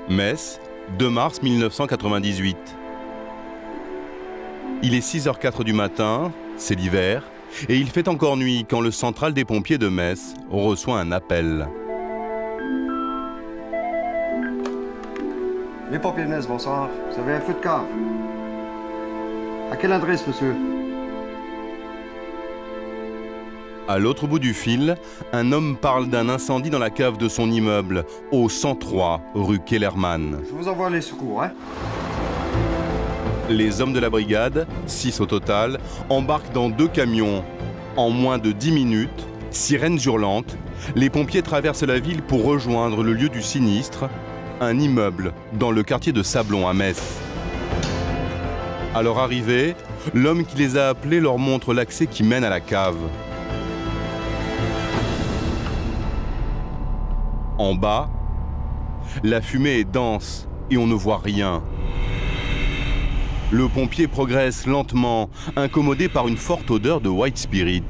Metz, 2 mars 1998. Il est 6h04 du matin, c'est l'hiver, et il fait encore nuit quand le central des pompiers de Metz reçoit un appel. Les pompiers de Metz, bonsoir. Vous avez un feu de cave. À quelle adresse, monsieur? À l'autre bout du fil, un homme parle d'un incendie dans la cave de son immeuble, au 103 rue Kellermann. Je vous envoie les secours, hein? Les hommes de la brigade, 6 au total, embarquent dans 2 camions. En moins de 10 minutes, sirènes hurlantes, les pompiers traversent la ville pour rejoindre le lieu du sinistre, un immeuble dans le quartier de Sablon à Metz. À leur arrivée, l'homme qui les a appelés leur montre l'accès qui mène à la cave. En bas, la fumée est dense et on ne voit rien. Le pompier progresse lentement, incommodé par une forte odeur de white spirit.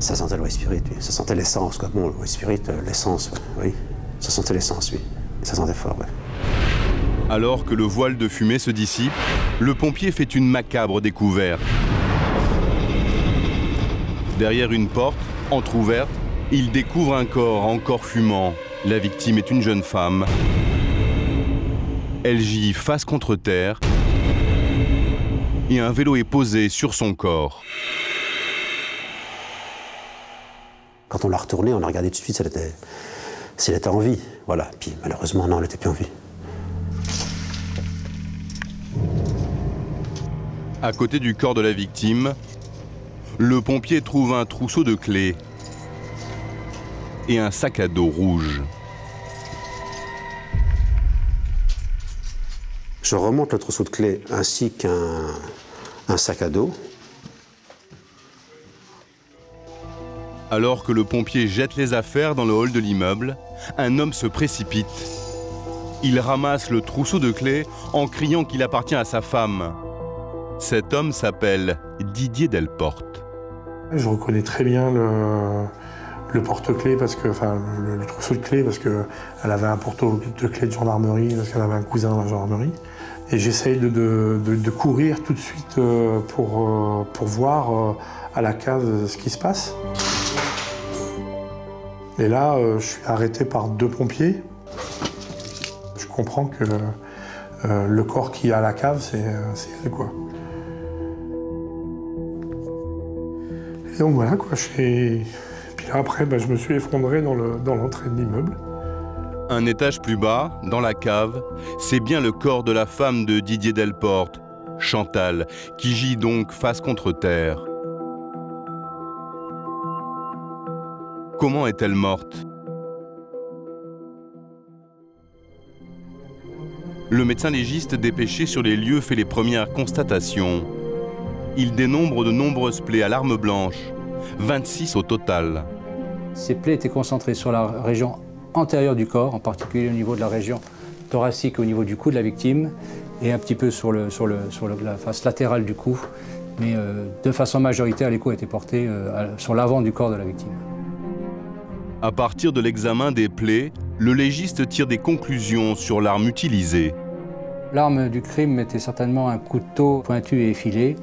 Ça sentait le white spirit, oui. Ça sentait l'essence, quoi. Bon, le white spirit, l'essence, oui. Ça sentait l'essence, oui. Ça sentait fort, oui. Alors que le voile de fumée se dissipe, le pompier fait une macabre découverte. Derrière une porte, entr'ouverte, il découvre un corps encore fumant. La victime est une jeune femme. Elle gît face contre terre et un vélo est posé sur son corps. Quand on l'a retournée, on a regardé tout de suite si elle était en vie. Voilà. Puis malheureusement, non, elle n'était plus en vie. À côté du corps de la victime, le pompier trouve un trousseau de clés et un sac à dos rouge. Je remonte le trousseau de clés ainsi qu'un sac à dos. Alors que le pompier jette les affaires dans le hall de l'immeuble, un homme se précipite. Il ramasse le trousseau de clés en criant qu'il appartient à sa femme. Cet homme s'appelle Didier Delporte. Je reconnais très bien le porte-clés, parce que, enfin, le trousseau de clés, parce qu'elle avait un porte de clés de gendarmerie, parce qu'elle avait un cousin dans la gendarmerie. Et j'essaye de courir tout de suite pour voir à la cave ce qui se passe. Et là, je suis arrêté par 2 pompiers. Je comprends que le corps qui est à la cave, c'est elle, quoi. Et donc voilà, quoi. Puis là, après, je me suis effondré dans l'entrée de l'immeuble. Un étage plus bas, dans la cave, c'est bien le corps de la femme de Didier Delporte, Chantal, qui gît donc face contre terre. Comment est-elle morte? Le médecin légiste dépêché sur les lieux fait les premières constatations. Il dénombre de nombreuses plaies à l'arme blanche, 26 au total. Ces plaies étaient concentrées sur la région antérieure du corps, en particulier au niveau de la région thoracique, au niveau du cou de la victime, et un petit peu sur la face latérale du cou. Mais de façon majoritaire, les coups étaient portés sur l'avant du corps de la victime. À partir de l'examen des plaies, le légiste tire des conclusions sur l'arme utilisée. L'arme du crime était certainement un couteau pointu et effilé,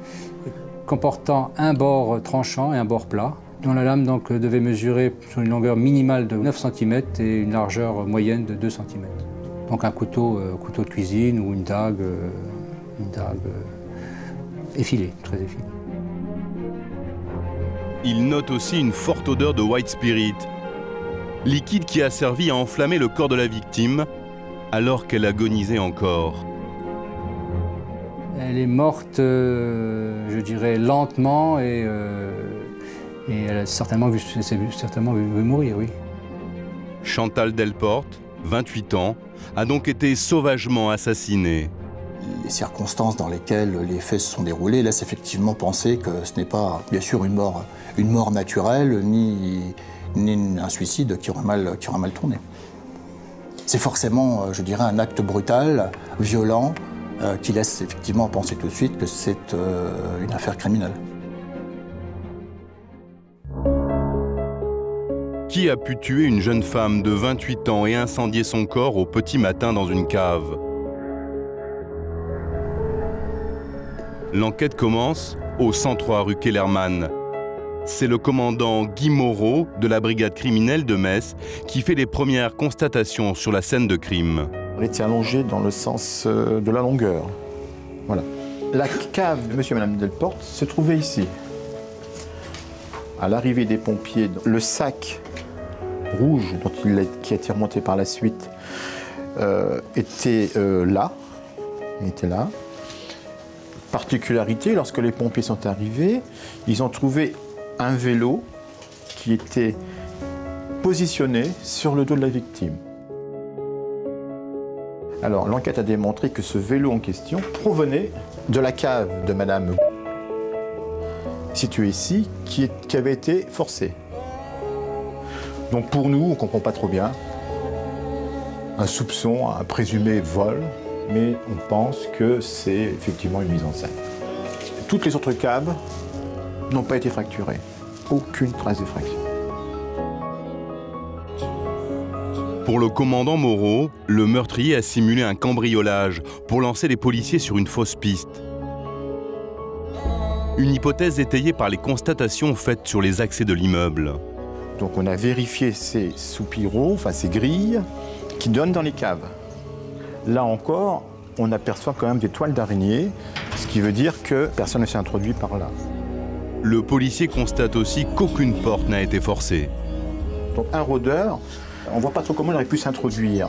comportant un bord tranchant et un bord plat, dont la lame donc devait mesurer sur une longueur minimale de 9 cm et une largeur moyenne de 2 cm. Donc un couteau de cuisine ou une dague effilée, très effilée. Il note aussi une forte odeur de white spirit, liquide qui a servi à enflammer le corps de la victime alors qu'elle agonisait encore. Elle est morte, je dirais, lentement et elle a certainement vu mourir, oui. Chantal Delporte, 28 ans, a donc été sauvagement assassinée. Les circonstances dans lesquelles les faits se sont déroulés laissent effectivement penser que ce n'est pas, bien sûr, une mort naturelle, ni un suicide qui aurait mal tourné. C'est forcément, je dirais, un acte brutal, violent, qui laisse effectivement penser tout de suite que c'est une affaire criminelle. Qui a pu tuer une jeune femme de 28 ans et incendier son corps au petit matin dans une cave? L'enquête commence au 103 rue Kellermann. C'est le commandant Guy Moreau de la brigade criminelle de Metz qui fait les premières constatations sur la scène de crime. Elle était allongée dans le sens de la longueur. Voilà. La cave de monsieur et madame Delporte se trouvait ici. À l'arrivée des pompiers, le sac rouge qui a été remonté par la suite était là. Il était là. Particularité, lorsque les pompiers sont arrivés, ils ont trouvé un vélo qui était positionné sur le dos de la victime. Alors, l'enquête a démontré que ce vélo en question provenait de la cave de madame située ici, qui avait été forcée. Donc pour nous, on ne comprend pas trop bien. Un soupçon, un présumé vol, mais on pense que c'est effectivement une mise en scène. Toutes les autres caves n'ont pas été fracturées. Aucune trace de fracture. Pour le commandant Moreau, le meurtrier a simulé un cambriolage pour lancer les policiers sur une fausse piste. Une hypothèse étayée par les constatations faites sur les accès de l'immeuble. Donc on a vérifié ces soupiraux, enfin ces grilles, qui donnent dans les caves. Là encore, on aperçoit quand même des toiles d'araignée, ce qui veut dire que personne ne s'est introduit par là. Le policier constate aussi qu'aucune porte n'a été forcée. Donc un rôdeur, on ne voit pas trop comment il aurait pu s'introduire.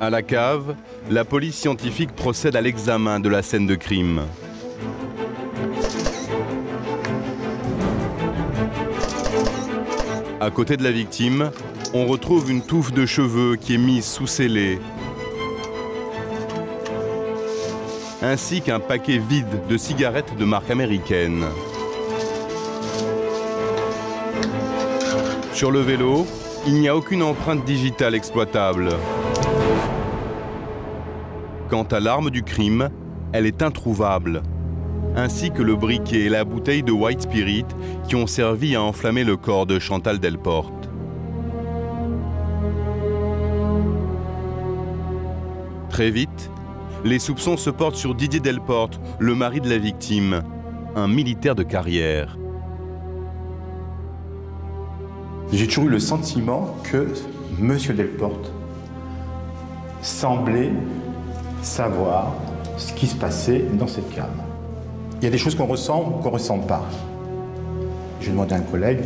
À la cave, la police scientifique procède à l'examen de la scène de crime. À côté de la victime, on retrouve une touffe de cheveux qui est mise sous scellé, ainsi qu'un paquet vide de cigarettes de marque américaine. Sur le vélo, il n'y a aucune empreinte digitale exploitable. Quant à l'arme du crime, elle est introuvable, ainsi que le briquet et la bouteille de White Spirit qui ont servi à enflammer le corps de Chantal Delporte. Très vite, les soupçons se portent sur Didier Delporte, le mari de la victime, un militaire de carrière. J'ai toujours eu le sentiment que M. Delporte semblait savoir ce qui se passait dans cette cave. Il y a des choses qu'on ressent ou qu'on ne ressent pas. J'ai demandé à un collègue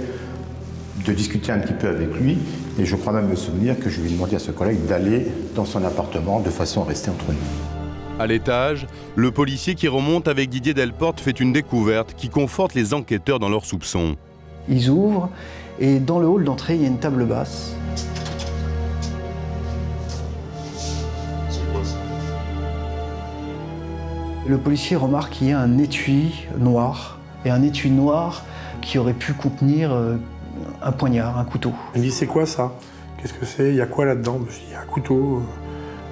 de discuter un petit peu avec lui et je crois même me souvenir que je lui ai demandé à ce collègue d'aller dans son appartement de façon à rester entre nous. À l'étage, le policier qui remonte avec Didier Delporte fait une découverte qui conforte les enquêteurs dans leurs soupçons. Ils ouvrent et dans le hall d'entrée, il y a une table basse. Le policier remarque qu'il y a un étui noir, et un étui noir qui aurait pu contenir un poignard, un couteau. Il me dit, c'est quoi ça? Qu'est-ce que c'est? Il y a quoi là-dedans? Je dis, il y a un couteau.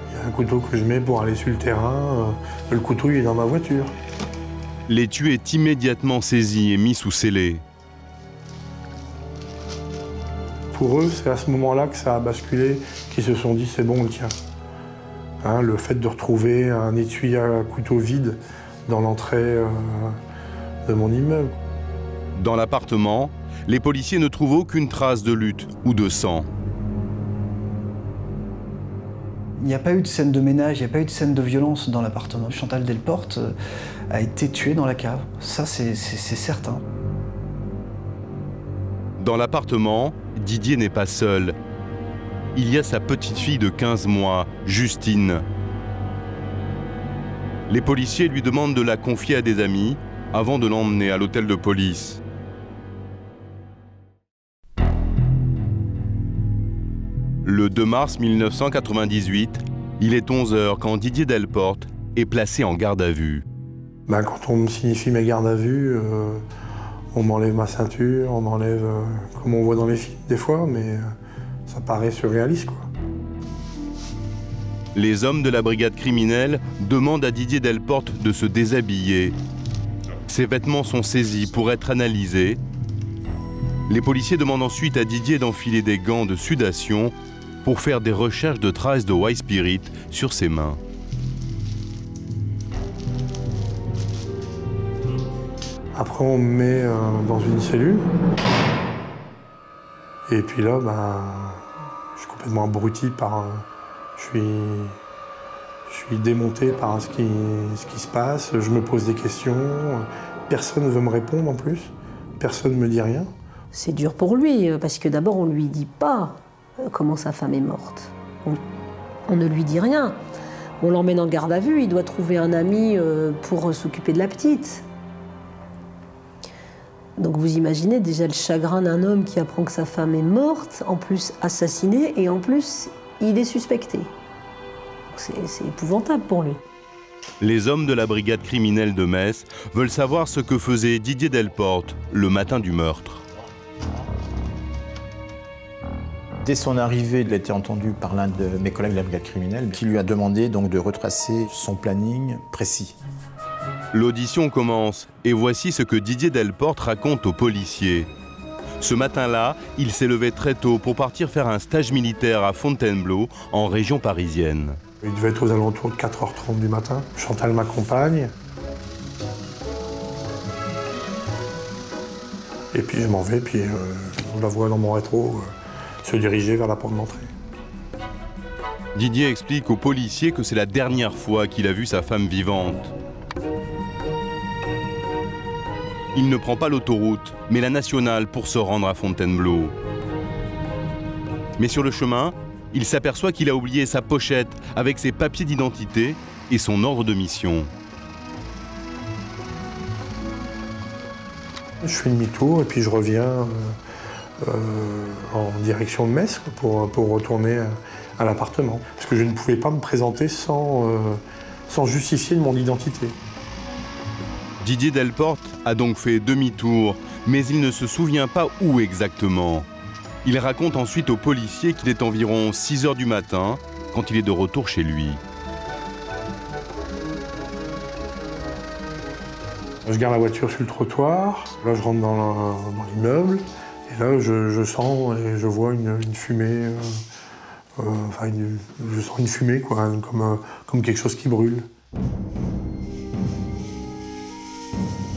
Il y a un couteau que je mets pour aller sur le terrain. Le couteau, il est dans ma voiture. L'étui est immédiatement saisi et mis sous scellé. Pour eux, c'est à ce moment-là que ça a basculé, qu'ils se sont dit, c'est bon, on le tient. Hein, le fait de retrouver un étui à couteau vide dans l'entrée de mon immeuble. Dans l'appartement, les policiers ne trouvent aucune trace de lutte ou de sang. Il n'y a pas eu de scène de ménage, il n'y a pas eu de scène de violence dans l'appartement. Chantal Delporte a été tuée dans la cave. Ça, c'est certain. Dans l'appartement, Didier n'est pas seul. Il y a sa petite fille de 15 mois, Justine. Les policiers lui demandent de la confier à des amis avant de l'emmener à l'hôtel de police. Le 2 mars 1998, il est 11 h quand Didier Delporte est placé en garde à vue. Quand on me signifie mes gardes à vue, on m'enlève ma ceinture, on m'enlève, comme on voit dans les films des fois, mais ça paraît surréaliste, quoi. Les hommes de la brigade criminelle demandent à Didier Delporte de se déshabiller. Ses vêtements sont saisis pour être analysés Les policiers demandent ensuite à Didier d'enfiler des gants de sudation pour faire des recherches de traces de White Spirit sur ses mains. Après, on me met dans une cellule. Et puis là, je suis complètement abruti par... Je suis démonté par ce qui se passe. Je me pose des questions. Personne ne veut me répondre en plus. Personne ne me dit rien. C'est dur pour lui, parce que d'abord, on ne lui dit pas comment sa femme est morte. On ne lui dit rien. On l'emmène en garde à vue. Il doit trouver un ami pour s'occuper de la petite. Donc vous imaginez déjà le chagrin d'un homme qui apprend que sa femme est morte, en plus assassinée, et en plus, il est suspecté. C'est épouvantable pour lui. Les hommes de la brigade criminelle de Metz veulent savoir ce que faisait Didier Delporte le matin du meurtre. Dès son arrivée, il a été entendu par l'un de mes collègues de la brigade criminelle qui lui a demandé donc de retracer son planning précis. L'audition commence et voici ce que Didier Delporte raconte aux policiers. Ce matin-là, il s'est levé très tôt pour partir faire un stage militaire à Fontainebleau, en région parisienne. Il devait être aux alentours de 4h30 du matin. Chantal m'accompagne. Et puis je m'en vais, puis je la vois dans mon rétro se diriger vers la porte d'entrée. Didier explique aux policiers que c'est la dernière fois qu'il a vu sa femme vivante. Il ne prend pas l'autoroute, mais la nationale pour se rendre à Fontainebleau. Mais sur le chemin, il s'aperçoit qu'il a oublié sa pochette avec ses papiers d'identité et son ordre de mission. Je fais demi-tour et puis je reviens en direction de Metz pour retourner à l'appartement. Parce que je ne pouvais pas me présenter sans justifier de mon identité. Didier Delporte a donc fait demi-tour, mais il ne se souvient pas où exactement. Il raconte ensuite aux policiers qu'il est environ 6h du matin quand il est de retour chez lui. Je garde la voiture sur le trottoir, là je rentre dans l'immeuble, et là je sens et je vois une fumée, je sens une fumée quoi, comme quelque chose qui brûle.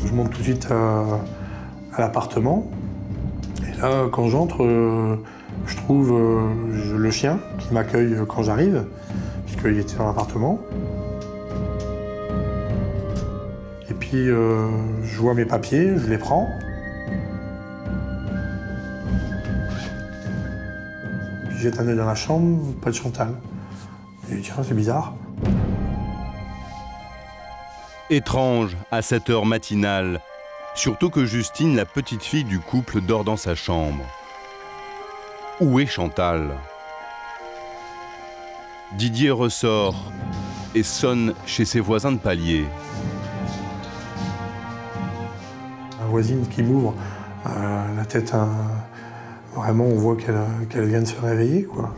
Je monte tout de suite à l'appartement, et là quand j'entre, je trouve le chien qui m'accueille quand j'arrive, puisqu'il était dans l'appartement. Et puis je vois mes papiers, je les prends. Puis jette un œil dans la chambre, pas de Chantal. Et je dis tiens, c'est bizarre. Étrange à cette heure matinale, surtout que Justine, la petite fille du couple, dort dans sa chambre. Où est Chantal? Didier ressort et sonne chez ses voisins de palier. La voisine qui m'ouvre la tête, vraiment on voit qu'elle vient de se réveiller, quoi.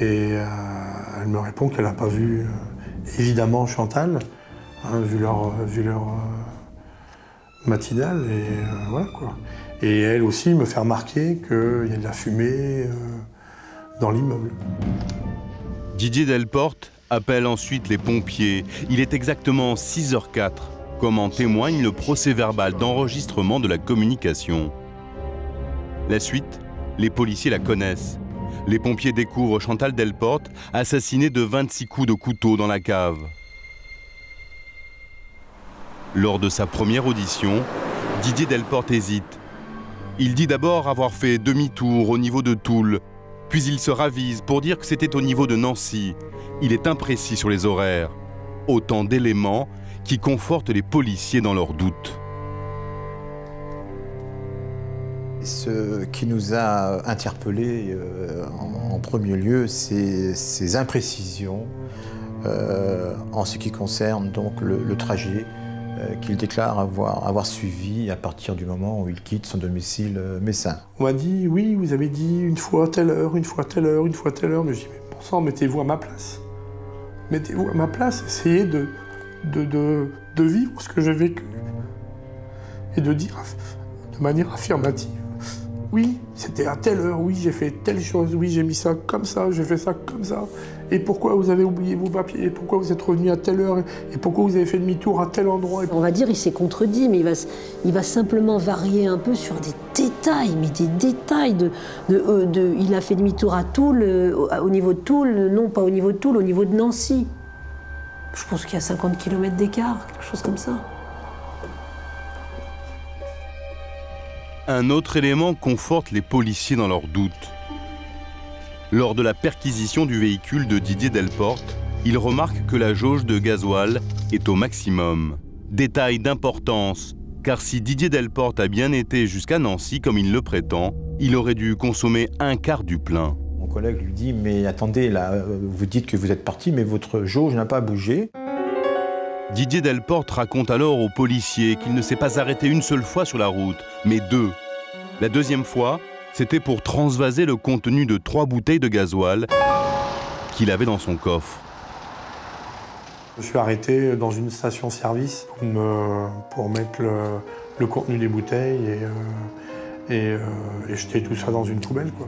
Et elle me répond qu'elle n'a pas vu évidemment Chantal, hein, vu leur matinale, et voilà quoi. Et elle aussi me fait remarquer qu'il y a de la fumée dans l'immeuble. Didier Delporte appelle ensuite les pompiers. Il est exactement 6h04. Comme en témoigne le procès-verbal d'enregistrement de la communication. La suite, les policiers la connaissent. Les pompiers découvrent Chantal Delporte assassinée de 26 coups de couteau dans la cave. Lors de sa première audition, Didier Delporte hésite. Il dit d'abord avoir fait demi-tour au niveau de Toul, puis il se ravise pour dire que c'était au niveau de Nancy. Il est imprécis sur les horaires. Autant d'éléments qui confortent les policiers dans leurs doutes. Ce qui nous a interpellés en premier lieu, c'est ces imprécisions en ce qui concerne donc le trajet qu'il déclare avoir suivi à partir du moment où il quitte son domicile messin. On m'a dit, oui, vous avez dit une fois à telle heure, une fois à telle heure, une fois à telle heure. Mais je dis, mais bon sang, mettez-vous à ma place. Mettez-vous à ma place, essayez de vivre ce que j'ai vécu et de dire de manière affirmative Oui, c'était à telle heure, oui, j'ai fait telle chose, oui, j'ai mis ça comme ça, j'ai fait ça comme ça. Et pourquoi vous avez oublié vos papiers? Et pourquoi vous êtes revenu à telle heure? Et pourquoi vous avez fait demi-tour à tel endroit? On va dire il s'est contredit, mais il va simplement varier un peu sur des détails, mais des détails. Il a fait demi-tour à Toul, au niveau de Toul, non pas au niveau de Toul, au niveau de Nancy. Je pense qu'il y a 50 km d'écart, quelque chose comme ça. Un autre élément conforte les policiers dans leurs doutes. Lors de la perquisition du véhicule de Didier Delporte, il remarque que la jauge de gasoil est au maximum. Détail d'importance, car si Didier Delporte a bien été jusqu'à Nancy comme il le prétend, il aurait dû consommer un quart du plein. Mon collègue lui dit « Mais attendez, là, vous dites que vous êtes parti, mais votre jauge n'a pas bougé. » Didier Delporte raconte alors aux policiers qu'il ne s'est pas arrêté une seule fois sur la route, mais 2. La deuxième fois, c'était pour transvaser le contenu de 3 bouteilles de gasoil qu'il avait dans son coffre. Je suis arrêté dans une station-service pour mettre le contenu des bouteilles et jeter tout ça dans une poubelle, quoi.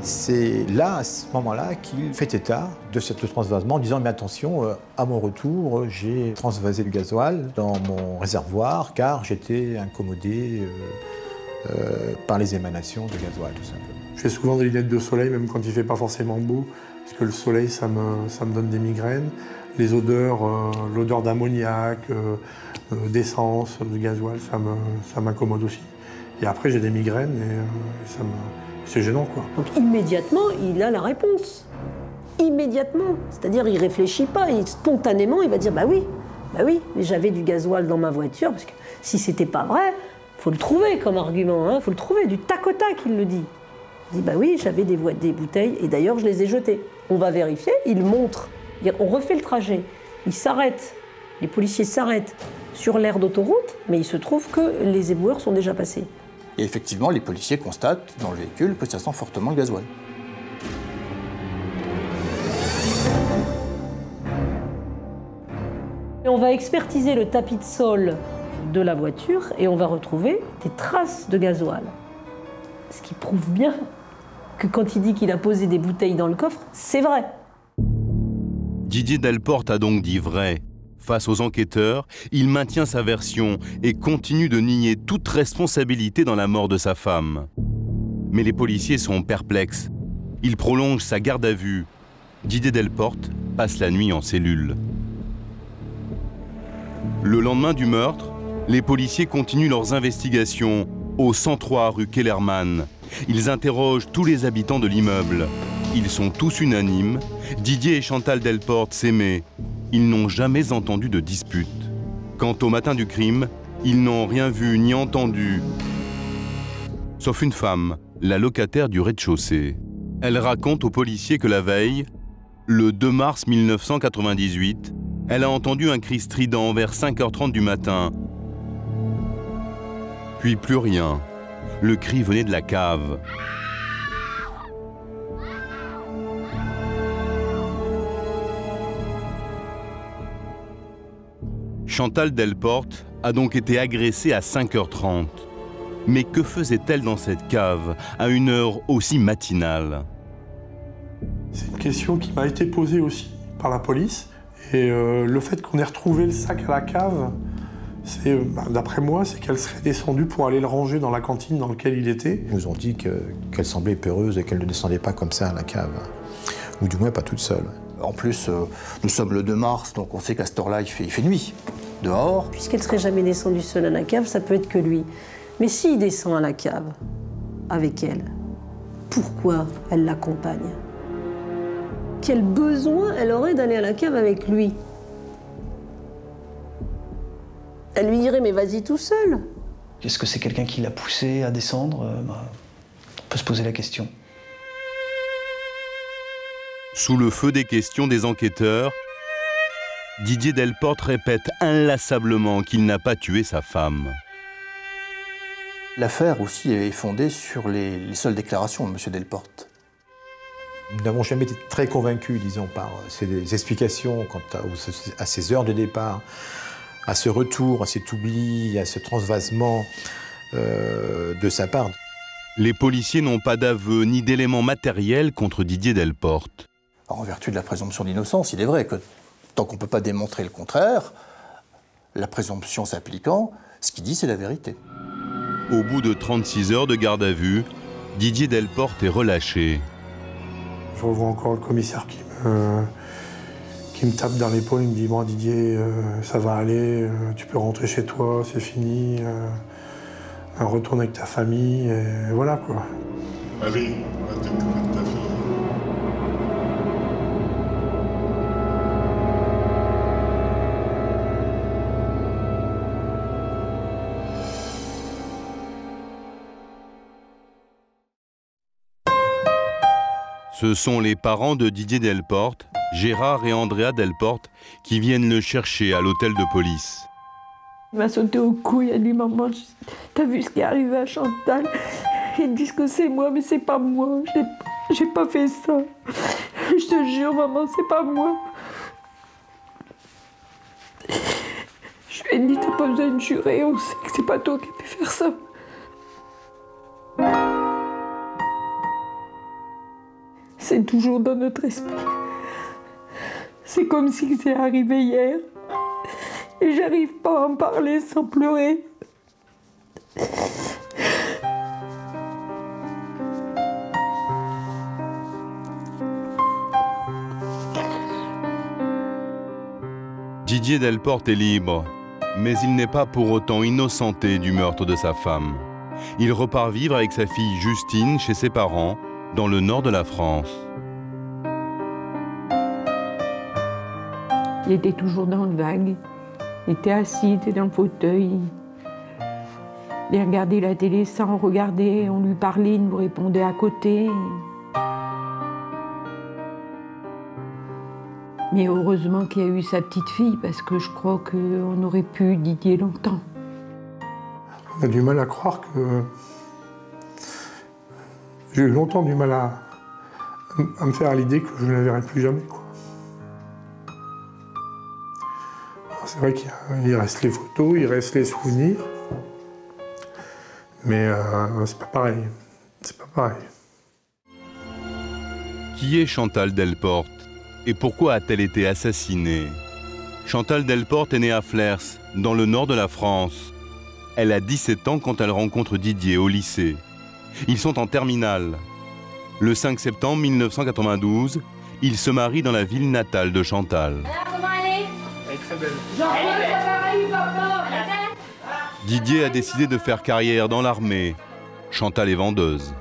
C'est là, à ce moment-là, qu'il fait état de ce transvasement en disant « Mais attention, à mon retour, j'ai transvasé le gasoil dans mon réservoir car j'étais incommodé par les émanations de gasoil, tout simplement. » Je fais souvent des lunettes de soleil, même quand il ne fait pas forcément beau, parce que le soleil, ça me donne des migraines. Les odeurs, l'odeur d'ammoniac, d'essence, de gasoil, ça m'incommode aussi. Et après, j'ai des migraines et c'est gênant, quoi. Donc immédiatement, il a la réponse. Immédiatement. C'est-à-dire, il ne réfléchit pas. Spontanément, il va dire « Bah oui, mais j'avais du gasoil dans ma voiture. » Parce que si c'était pas vrai, il faut le trouver comme argument. Il faut le trouver, du tac au tac, il le dit. Il dit « Bah oui, j'avais des bouteilles et d'ailleurs, je les ai jetées. » On va vérifier, il montre. On refait le trajet. Il s'arrête. Les policiers s'arrêtent sur l'aire d'autoroute, mais il se trouve que les éboueurs sont déjà passés. Et effectivement, les policiers constatent dans le véhicule que ça sent fortement le gasoil. Et on va expertiser le tapis de sol de la voiture et on va retrouver des traces de gasoil. Ce qui prouve bien que quand il dit qu'il a posé des bouteilles dans le coffre, c'est vrai. Didier Delporte a donc dit vrai. Face aux enquêteurs, il maintient sa version et continue de nier toute responsabilité dans la mort de sa femme. Mais les policiers sont perplexes. Ils prolongent sa garde à vue. Didier Delporte passe la nuit en cellule. Le lendemain du meurtre, les policiers continuent leurs investigations au 103 rue Kellermann. Ils interrogent tous les habitants de l'immeuble. Ils sont tous unanimes. Didier et Chantal Delporte s'aimaient. Ils n'ont jamais entendu de dispute. Quant au matin du crime, ils n'ont rien vu ni entendu, sauf une femme, la locataire du rez-de-chaussée. Elle raconte aux policiers que la veille, le 2 mars 1998, elle a entendu un cri strident vers 5h30 du matin. Puis plus rien. Le cri venait de la cave. Chantal Delporte a donc été agressée à 5h30. Mais que faisait-elle dans cette cave à une heure aussi matinale? C'est une question qui m'a été posée aussi par la police. Et le fait qu'on ait retrouvé le sac à la cave, d'après moi, c'est qu'elle serait descendue pour aller le ranger dans la cantine dans laquelle il était. Ils nous ont dit qu'elle semblait peureuse et qu'elle ne descendait pas comme ça à la cave. Ou du moins pas toute seule. En plus, nous sommes le 2 mars, donc on sait qu'à cette heure-là, il fait nuit, dehors. Puisqu'elle ne serait jamais descendue seule à la cave, ça peut être que lui. Mais s'il descend à la cave avec elle, pourquoi elle l'accompagne? Quel besoin elle aurait d'aller à la cave avec lui? Elle lui dirait, mais vas-y tout seul. Est-ce que c'est quelqu'un qui l'a poussé à descendre? On peut se poser la question. Sous le feu des questions des enquêteurs, Didier Delporte répète inlassablement qu'il n'a pas tué sa femme. L'affaire aussi est fondée sur les seules déclarations de M. Delporte. Nous n'avons jamais été très convaincus, disons, par ces explications quant à ces heures de départ, à ce retour, à cet oubli, à ce transvasement de sa part. Les policiers n'ont pas d'aveu ni d'éléments matériels contre Didier Delporte. En vertu de la présomption d'innocence, il est vrai que tant qu'on ne peut pas démontrer le contraire, la présomption s'appliquant, ce qu'il dit, c'est la vérité. Au bout de 36 heures de garde à vue, Didier Delporte est relâché. Je revois encore le commissaire qui me tape dans l'épaule, il me dit « Bon Didier, ça va aller, tu peux rentrer chez toi, c'est fini, retourne avec ta famille, et voilà quoi. » Allez, on va t'occuper de ta fille. Ce sont les parents de Didier Delporte, Gérard et Andrea Delporte, qui viennent le chercher à l'hôtel de police. Il m'a sauté au cou, il a dit « Maman, t'as vu ce qui est arrivé à Chantal ?» Ils disent que c'est moi, mais c'est pas moi. J'ai pas fait ça. Je te jure, maman, c'est pas moi. Je lui ai dit « T'as pas besoin de jurer, on sait que c'est pas toi qui as pu faire ça. » C'est toujours dans notre esprit. C'est comme si c'est arrivé hier. Et j'arrive pas à en parler sans pleurer. Didier Delporte est libre, mais il n'est pas pour autant innocenté du meurtre de sa femme. Il repart vivre avec sa fille Justine chez ses parents, dans le nord de la France. Il était toujours dans le vague. Il était assis, il était dans le fauteuil. Il regardait la télé sans regarder, on lui parlait, il nous répondait à côté. Mais heureusement qu'il y a eu sa petite fille, parce que je crois qu'on aurait pu Didier longtemps. On a du mal à croire que... J'ai eu longtemps du mal à me faire à l'idée que je ne la verrai plus jamais, quoi. C'est vrai qu'il reste les photos, il reste les souvenirs, mais c'est pas pareil. C'est pas pareil. Qui est Chantal Delporte et pourquoi a-t-elle été assassinée? Chantal Delporte est née à Flers, dans le nord de la France. Elle a 17 ans quand elle rencontre Didier au lycée. Ils sont en terminale. Le 5 septembre 1992, ils se marient dans la ville natale de Chantal. Elle est très belle. Didier a décidé de faire carrière dans l'armée. Chantal est vendeuse.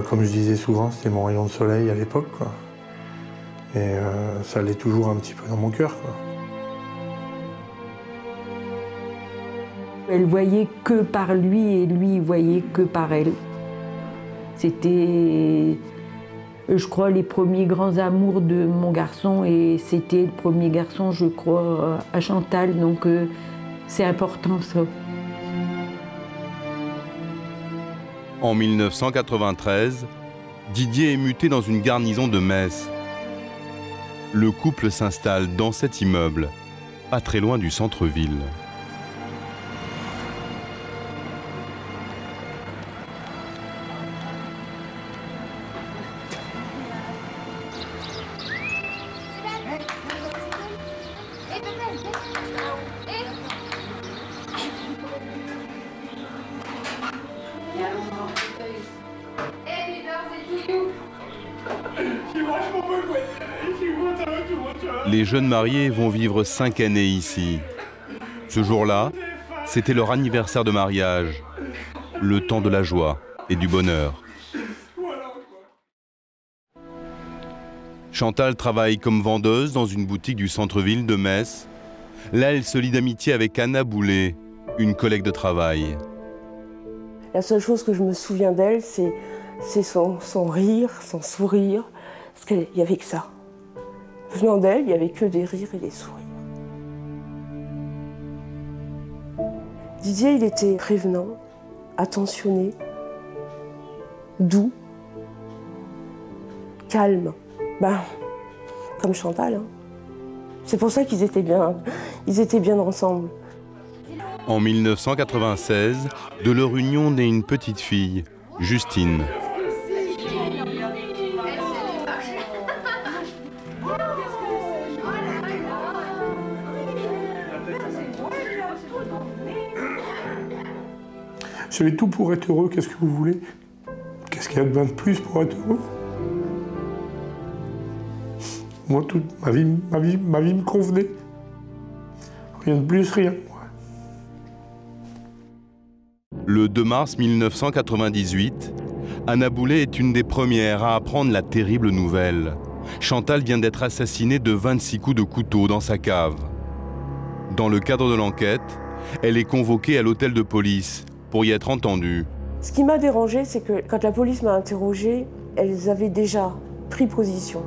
Comme je disais souvent, c'était mon rayon de soleil à l'époque, quoi. Et ça allait toujours un petit peu dans mon cœur, quoi. Elle voyait que par lui et lui voyait que par elle. C'était, je crois, les premiers grands amours de mon garçon et c'était le premier garçon, je crois, à Chantal, donc c'est important ça. En 1993, Didier est muté dans une garnison de Metz. Le couple s'installe dans cet immeuble, pas très loin du centre-ville. Les jeunes mariés vont vivre 5 années ici. Ce jour-là, c'était leur anniversaire de mariage, le temps de la joie et du bonheur. Chantal travaille comme vendeuse dans une boutique du centre-ville de Metz. Là, elle se lie d'amitié avec Anna Boulet, une collègue de travail. La seule chose que je me souviens d'elle, c'est son rire, son sourire, parce qu'il n'y avait que ça. Venant d'elle, il n'y avait que des rires et des sourires. Didier, il était prévenant, attentionné, doux, calme. Ben, comme Chantal. Hein. C'est pour ça qu'ils étaient bien ensemble. En 1996, de leur union naît une petite fille, Justine. J'avais tout pour être heureux, qu'est-ce que vous voulez? Qu'est-ce qu'il y a de bien de plus pour être heureux? Moi, toute ma vie me convenait. Rien de plus, rien. Le 2 mars 1998, Anna Boulet est une des premières à apprendre la terrible nouvelle. Chantal vient d'être assassinée de 26 coups de couteau dans sa cave. Dans le cadre de l'enquête, elle est convoquée à l'hôtel de police pour y être entendue. Ce qui m'a dérangée, c'est que quand la police m'a interrogée, elles avaient déjà pris position.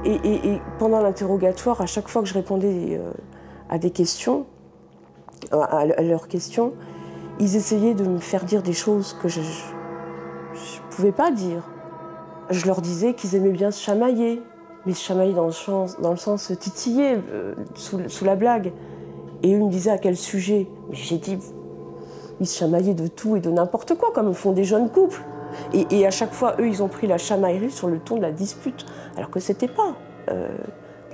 Et pendant l'interrogatoire, à chaque fois que je répondais à des questions, à leurs questions, ils essayaient de me faire dire des choses que je ne pouvais pas dire. Je leur disais qu'ils aimaient bien se chamailler, mais se chamailler dans le sens titiller, sous la blague. Et eux me disaient à quel sujet. Mais j'ai dit, ils se chamaillaient de tout et de n'importe quoi, comme font des jeunes couples. Et à chaque fois, eux, ils ont pris la chamaillerie sur le ton de la dispute, alors que c'était pas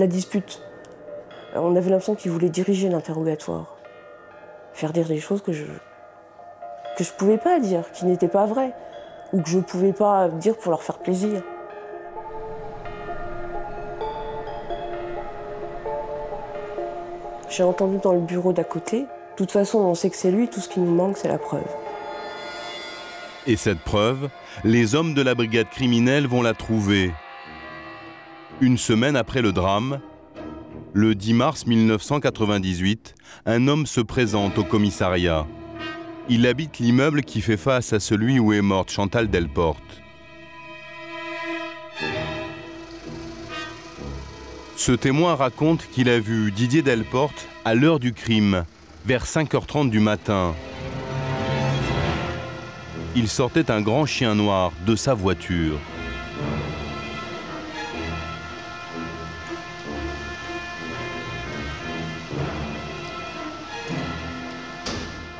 la dispute. On avait l'impression qu'ils voulaient diriger l'interrogatoire, faire dire des choses que je pouvais pas dire, qui n'étaient pas vraies, ou que je pouvais pas dire pour leur faire plaisir. J'ai entendu dans le bureau d'à côté, de toute façon, on sait que c'est lui, tout ce qui nous manque, c'est la preuve. Et cette preuve, les hommes de la brigade criminelle vont la trouver. Une semaine après le drame, le 10 mars 1998, un homme se présente au commissariat. Il habite l'immeuble qui fait face à celui où est morte Chantal Delporte. Ce témoin raconte qu'il a vu Didier Delporte à l'heure du crime, vers 5h30 du matin. Il sortait un grand chien noir de sa voiture.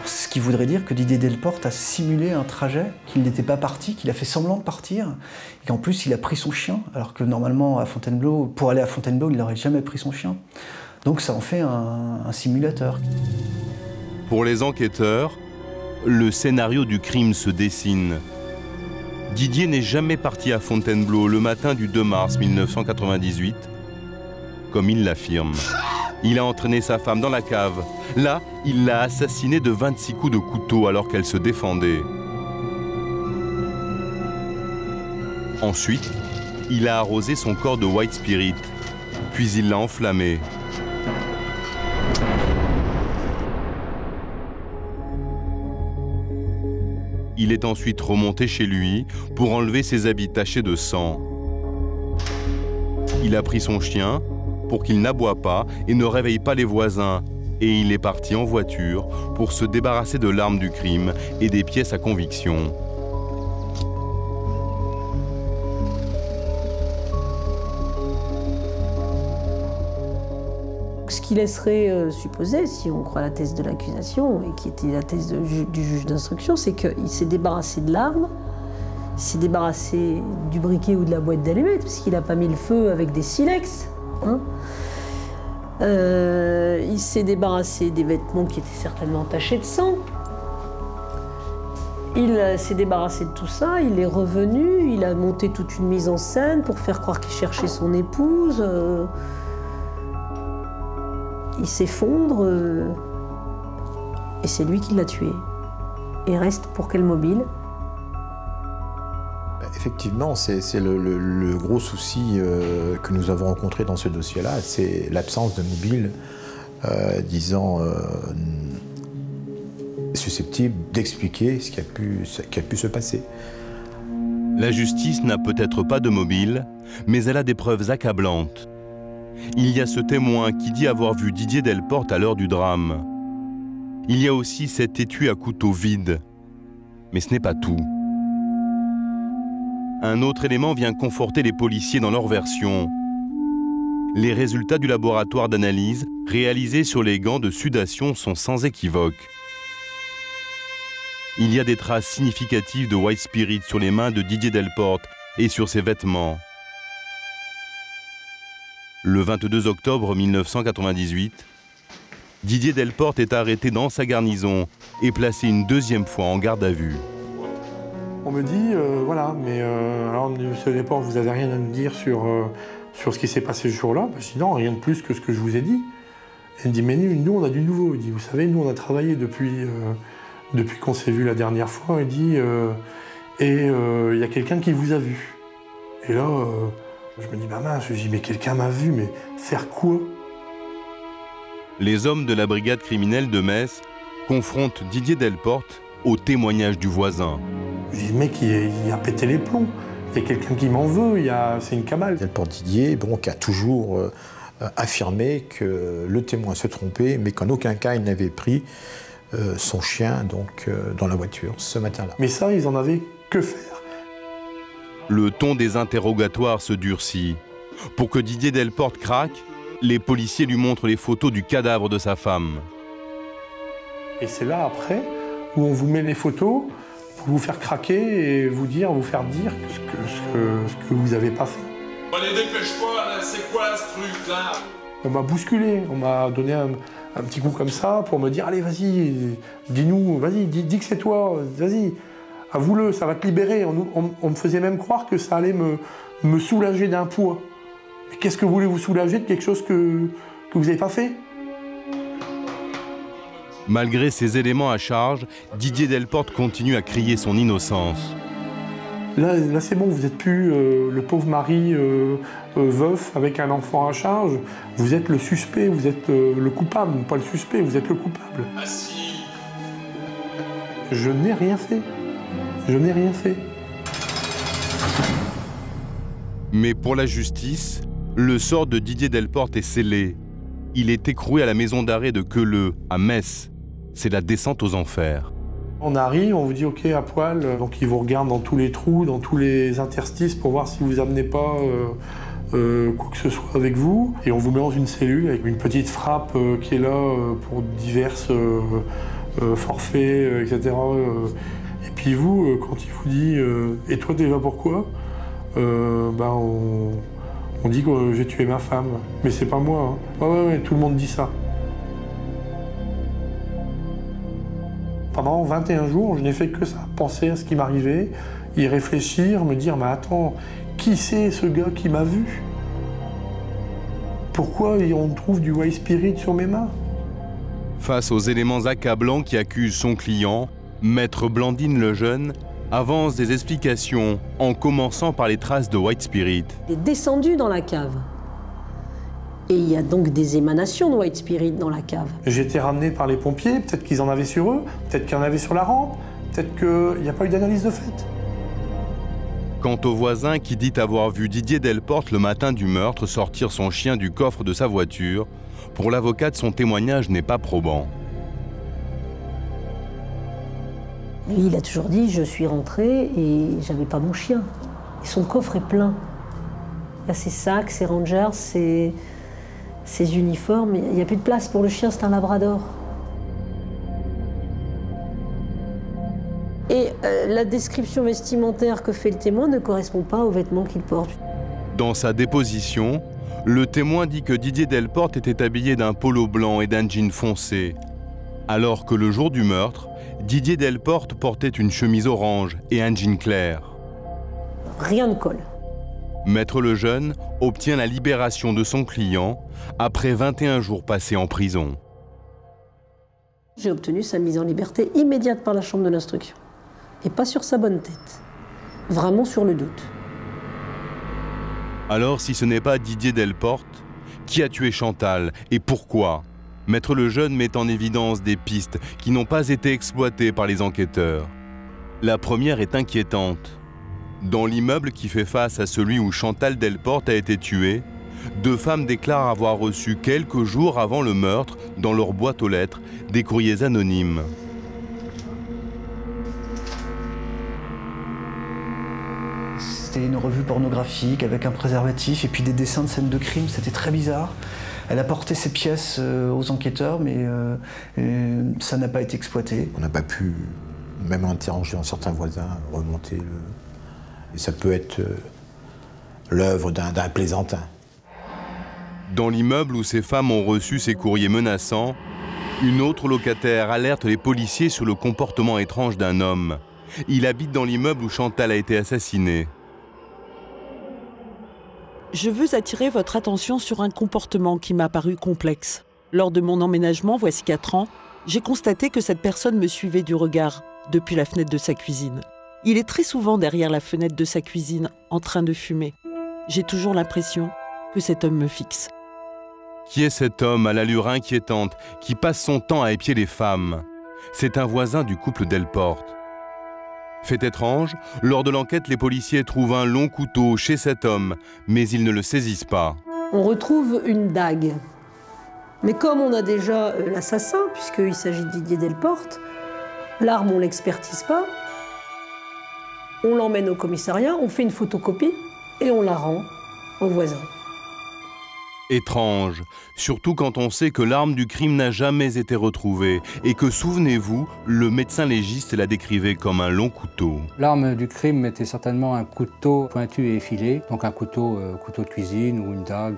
Ce qui voudrait dire que Didier Delporte a simulé un trajet, qu'il n'était pas parti, qu'il a fait semblant de partir, et qu'en plus il a pris son chien, alors que normalement à Fontainebleau, pour aller à Fontainebleau, il n'aurait jamais pris son chien. Donc ça en fait un simulateur. Pour les enquêteurs, le scénario du crime se dessine. Didier n'est jamais parti à Fontainebleau le matin du 2 mars 1998, comme il l'affirme. Il a entraîné sa femme dans la cave. Là, il l'a assassinée de 26 coups de couteau alors qu'elle se défendait. Ensuite, il a arrosé son corps de white spirit, puis il l'a enflammé. Il est ensuite remonté chez lui pour enlever ses habits tachés de sang. Il a pris son chien pour qu'il n'aboie pas et ne réveille pas les voisins. Et il est parti en voiture pour se débarrasser de l'arme du crime et des pièces à conviction. Ce qui laisserait supposer, si on croit la thèse de l'accusation, et qui était la thèse du juge d'instruction, c'est qu'il s'est débarrassé de l'arme, il s'est débarrassé du briquet ou de la boîte d'allumettes, parce qu'il n'a pas mis le feu avec des silex. Hein. Il s'est débarrassé des vêtements qui étaient certainement tachés de sang. Il s'est débarrassé de tout ça, il est revenu, il a monté toute une mise en scène pour faire croire qu'il cherchait son épouse. Il s'effondre et c'est lui qui l'a tué. Et reste pour quel mobile? Effectivement, c'est le gros souci que nous avons rencontré dans ce dossier-là, c'est l'absence de mobile, disons, susceptible d'expliquer ce qui a pu se passer. La justice n'a peut-être pas de mobile, mais elle a des preuves accablantes. Il y a ce témoin qui dit avoir vu Didier Delporte à l'heure du drame. Il y a aussi cet étui à couteau vide. Mais ce n'est pas tout. Un autre élément vient conforter les policiers dans leur version. Les résultats du laboratoire d'analyse réalisés sur les gants de sudation sont sans équivoque. Il y a des traces significatives de White Spirit sur les mains de Didier Delporte et sur ses vêtements. Le 22 octobre 1998, Didier Delporte est arrêté dans sa garnison et placé une deuxième fois en garde à vue. On me dit, voilà, mais alors, monsieur Delporte, vous n'avez rien à nous dire sur ce qui s'est passé ce jour-là? Je dis non, rien de plus que ce que je vous ai dit. Elle me dit, mais nous, on a du nouveau. Il dit, vous savez, nous, on a travaillé depuis qu'on s'est vu la dernière fois. Il dit, il y a quelqu'un qui vous a vu. Et là, je me dis, bah mince, je dis, mais quelqu'un m'a vu, mais faire quoi? Les hommes de la brigade criminelle de Metz confrontent Didier Delporte au témoignage du voisin. Je dis, mec, il a pété les plombs. Il y a quelqu'un qui m'en veut, c'est une cabale. Delporte Didier, qui a toujours affirmé que le témoin se trompait, mais qu'en aucun cas il n'avait pris son chien dans la voiture ce matin-là. Mais ça, ils en avaient que faire. Le ton des interrogatoires se durcit. Pour que Didier Delporte craque, les policiers lui montrent les photos du cadavre de sa femme. Et c'est là, après, où on vous met les photos pour vous faire craquer et vous faire dire ce que vous n'avez pas fait. Allez, dépêche-toi, là, c'est quoi ce truc-là? On m'a bousculé, on m'a donné un petit coup comme ça pour me dire, allez, vas-y, dis-nous, vas-y, dis que c'est toi, vas-y, avoue-le, ça va te libérer. On me faisait même croire que ça allait me soulager d'un poids. Mais qu'est-ce que vous voulez vous soulager de quelque chose que vous n'avez pas fait? Malgré ces éléments à charge, Didier Delporte continue à crier son innocence. Là c'est bon, vous n'êtes plus le pauvre mari veuf avec un enfant à charge. Vous êtes le suspect, vous êtes le coupable, pas le suspect, vous êtes le coupable. Ah si. Je n'ai rien fait. Je n'ai rien fait. Mais pour la justice, le sort de Didier Delporte est scellé. Il est écroué à la maison d'arrêt de Queuleux, à Metz. C'est la descente aux enfers. On arrive, on vous dit OK à poil, donc ils vous regardent dans tous les trous, dans tous les interstices pour voir si vous amenez pas quoi que ce soit avec vous. Et on vous met dans une cellule avec une petite frappe qui est là pour diverses forfaits, etc. Et puis vous, quand il vous dit et toi t'es là pourquoi? On dit que j'ai tué ma femme. Mais c'est pas moi. Hein. Ouais, tout le monde dit ça. Pendant 21 jours, je n'ai fait que ça. Penser à ce qui m'arrivait, y réfléchir, me dire, mais attends, qui c'est ce gars qui m'a vu? Pourquoi on trouve du White Spirit sur mes mains? Face aux éléments accablants qui accusent son client, Maître Blandine Lejeune avance des explications en commençant par les traces de White Spirit. Il est descendu dans la cave. Et il y a donc des émanations de White Spirit dans la cave. J'ai été ramené par les pompiers, peut-être qu'ils en avaient sur eux, peut-être qu'il y en avait sur la rampe, peut-être qu'il n'y a pas eu d'analyse de fait. Quant au voisin qui dit avoir vu Didier Delporte le matin du meurtre sortir son chien du coffre de sa voiture, pour l'avocate, son témoignage n'est pas probant. Lui, il a toujours dit, je suis rentré et j'avais pas mon chien. Et son coffre est plein. Il y a ses sacs, ses rangers, ses uniformes. Il n'y a plus de place pour le chien, c'est un labrador. Et la description vestimentaire que fait le témoin ne correspond pas aux vêtements qu'il porte. Dans sa déposition, le témoin dit que Didier Delporte était habillé d'un polo blanc et d'un jean foncé, alors que le jour du meurtre, Didier Delporte portait une chemise orange et un jean clair. Rien ne colle. Maître Lejeune obtient la libération de son client après 21 jours passés en prison. J'ai obtenu sa mise en liberté immédiate par la chambre de l'instruction. Et pas sur sa bonne tête. Vraiment sur le doute. Alors, si ce n'est pas Didier Delporte, qui a tué Chantal et pourquoi? Maître Lejeune met en évidence des pistes qui n'ont pas été exploitées par les enquêteurs. La première est inquiétante. Dans l'immeuble qui fait face à celui où Chantal Delporte a été tuée, deux femmes déclarent avoir reçu quelques jours avant le meurtre, dans leur boîte aux lettres, des courriers anonymes. C'était une revue pornographique avec un préservatif et puis des dessins de scènes de crime, c'était très bizarre. Elle a porté ses pièces aux enquêteurs, mais ça n'a pas été exploité. On n'a pas pu, même en interrogeant certains voisins, remonter le... Et ça peut être l'œuvre d'un plaisantin. Dans l'immeuble où ces femmes ont reçu ces courriers menaçants, une autre locataire alerte les policiers sur le comportement étrange d'un homme. Il habite dans l'immeuble où Chantal a été assassinée. Je veux attirer votre attention sur un comportement qui m'a paru complexe. Lors de mon emménagement, voici 4 ans, j'ai constaté que cette personne me suivait du regard depuis la fenêtre de sa cuisine. Il est très souvent derrière la fenêtre de sa cuisine, en train de fumer. J'ai toujours l'impression que cet homme me fixe. Qui est cet homme à l'allure inquiétante qui passe son temps à épier les femmes? C'est un voisin du couple Delporte. Fait étrange, lors de l'enquête, les policiers trouvent un long couteau chez cet homme, mais ils ne le saisissent pas. On retrouve une dague. Mais comme on a déjà l'assassin, puisqu'il s'agit de Didier Delporte, l'arme, on ne l'expertise pas. On l'emmène au commissariat, on fait une photocopie et on la rend au voisin. Étrange, surtout quand on sait que l'arme du crime n'a jamais été retrouvée et que, souvenez-vous, le médecin légiste la décrivait comme un long couteau. L'arme du crime était certainement un couteau pointu et effilé, donc un couteau de cuisine ou une dague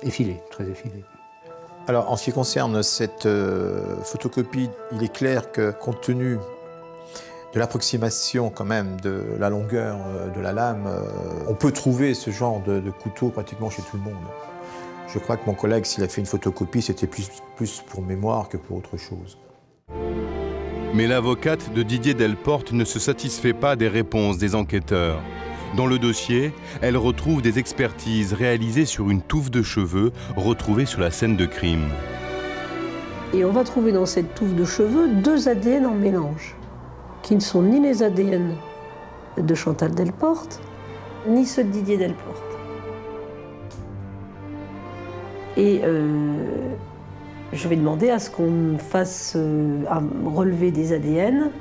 effilée, très effilée. Alors, en ce qui concerne cette photocopie, il est clair que, compte tenu de l'approximation quand même de la longueur de la lame, on peut trouver ce genre de couteau pratiquement chez tout le monde. Je crois que mon collègue, s'il a fait une photocopie, c'était plus pour mémoire que pour autre chose. Mais l'avocate de Didier Delporte ne se satisfait pas des réponses des enquêteurs. Dans le dossier, elle retrouve des expertises réalisées sur une touffe de cheveux retrouvée sur la scène de crime. Et on va trouver dans cette touffe de cheveux 2 ADN en mélange, qui ne sont ni les ADN de Chantal Delporte, ni ceux de Didier Delporte. Et je vais demander à ce qu'on fasse relever des ADN,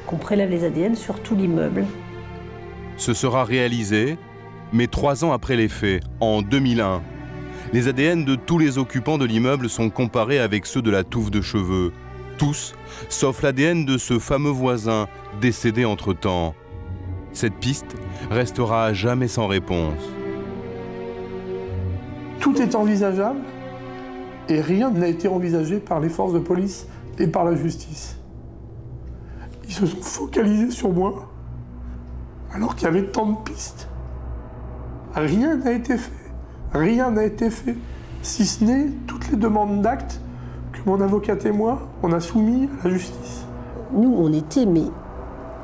qu'on prélève les ADN sur tout l'immeuble. Ce sera réalisé, mais 3 ans après les faits, en 2001. Les ADN de tous les occupants de l'immeuble sont comparés avec ceux de la touffe de cheveux. Tous, sauf l'ADN de ce fameux voisin, décédé entre-temps. Cette piste restera à jamais sans réponse. Tout est envisageable et rien n'a été envisagé par les forces de police et par la justice. Ils se sont focalisés sur moi alors qu'il y avait tant de pistes. Rien n'a été fait. Rien n'a été fait, si ce n'est toutes les demandes d'actes que mon avocate et moi, on a soumis à la justice. Nous, on était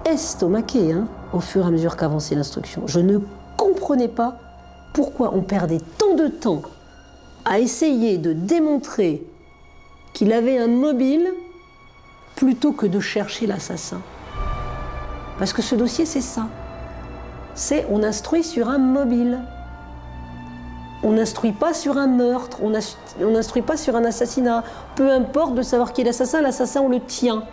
estomaqués au fur et à mesure qu'avançait l'instruction. Je ne comprenais pas pourquoi on perdait tant de temps à essayer de démontrer qu'il avait un mobile plutôt que de chercher l'assassin. Parce que ce dossier, c'est ça. On instruit sur un mobile. On n'instruit pas sur un meurtre, on n'instruit pas sur un assassinat. Peu importe de savoir qui est l'assassin, on le tient.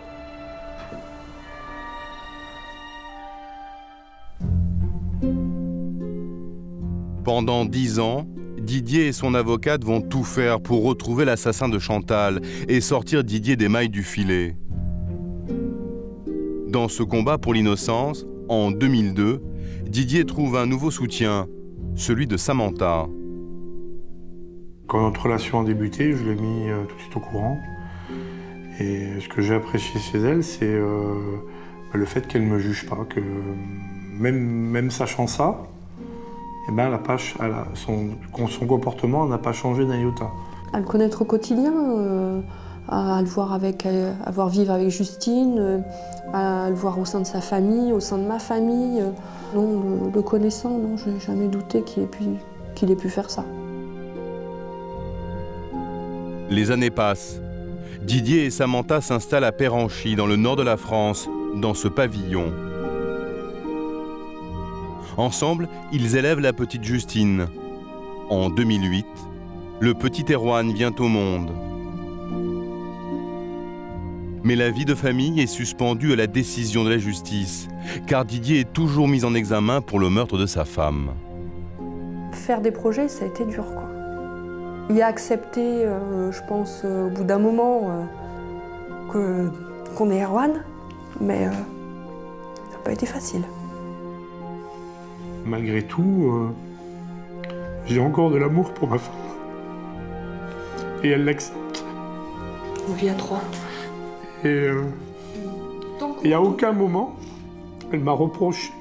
Pendant 10 ans, Didier et son avocate vont tout faire pour retrouver l'assassin de Chantal et sortir Didier des mailles du filet. Dans ce combat pour l'innocence, en 2002, Didier trouve un nouveau soutien, celui de Samantha. Quand notre relation a débuté, je l'ai mis tout de suite au courant. Et ce que j'ai apprécié chez elle, c'est le fait qu'elle ne me juge pas, que même sachant ça, eh ben, son comportement n'a pas changé d'un iota. À le connaître au quotidien, à le voir vivre avec Justine, à le voir au sein de sa famille, au sein de ma famille. Non, le connaissant, non, je n'ai jamais douté qu'il ait pu faire ça. Les années passent. Didier et Samantha s'installent à Péranchy, dans le nord de la France, dans ce pavillon. Ensemble, ils élèvent la petite Justine. En 2008, le petit Erwan vient au monde. Mais la vie de famille est suspendue à la décision de la justice, car Didier est toujours mis en examen pour le meurtre de sa femme. Faire des projets, ça a été dur, quoi. Il a accepté, je pense, au bout d'un moment, qu'on est Erwan, mais ça n'a pas été facile. Malgré tout, j'ai encore de l'amour pour ma femme. Et elle l'accepte. On vit à 3. Et à aucun moment, elle m'a reproché